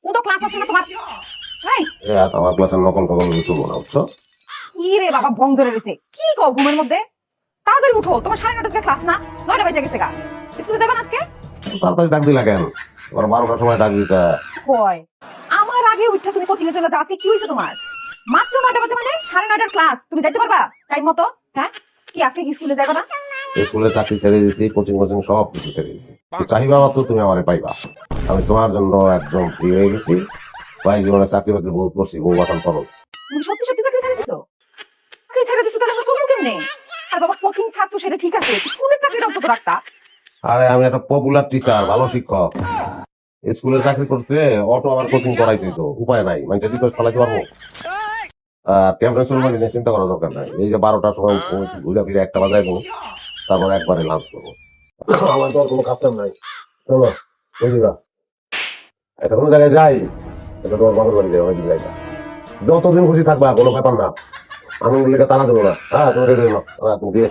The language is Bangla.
উঠো, ক্লাস আছে না তোমার? এই আমার ক্লাসের নকল টকল চলবো না, বুঝছো? কি রে বাবা, ভং ধরে রয়েছে। কি কও ঘুমের মধ্যে? তাড়াতাড়ি উঠো, তোমার 9:30 থেকে ক্লাস না? 9টা বেজে গেছে গা। স্কুলে যাবেন আজকে? তাড়াতাড়ি ডাক দিলা কেন? ওর 12টার সময় ডাক দিতা। কয় আমার আগে উঠা তুমি কোচিং এ চলে যাও। আজকে কি হয়েছে তোমার? মাত্র 9টা বাজে, মানে 9:30টার ক্লাস। তুমি যাইতে পারবা টাইম মতো? হ্যাঁ, কি আজকে কি স্কুলে যাবে না? স্কুলে চাকরি ছেড়ে দিয়েছি, কোচিং কোচিং সব কিছু ছেড়ে দিয়েছি। চাহিবা মাত্র তুমি আমারে পাইবা। আমি তোমার জন্য একদম ফ্রি হয়ে গেছি। ভাই জীবনে চাকরি বাকরি বহুত করছি, বউ বাসন খরচ। তুমি সত্যি সত্যি চাকরি ছেড়ে দিছো? চাকরি ছেড়ে দিছো তাহলে আমরা চলবো কেমনে? আর বাবা, কোচিং ছাড়ছো সেটা ঠিক আছে, স্কুলের চাকরিটা অন্তত রাখতা। আরে আমি একটা পপুলার টিচার, ভালো শিক্ষক। স্কুলে চাকরি করতে অটো আমার কোচিং করাইতে তো উপায় নাই, মানে রিকোয়েস্ট ফেলাইতে পারবো। টেম্পারেচার মানে নিয়ে চিন্তা করার দরকার নাই। এই যে 12টার সময় ঘুরে ফিরে 1টা বাজাইবো, তারপরে একবারে লাঞ্চ করবো। আমার তো আর কোনো কাজ কাম নাই। চলো বুঝিবা, এটা কোনো জায়গায় যাই, এটা তোমার বাবার বাড়ি যাই, ওই জায়গা যতদিন খুশি থাকবা, কোনো ব্যাপার না। আমি লেগে তারা দেবো না। হ্যাঁ, তুমি রেডি হলো, তুমি দিয়ে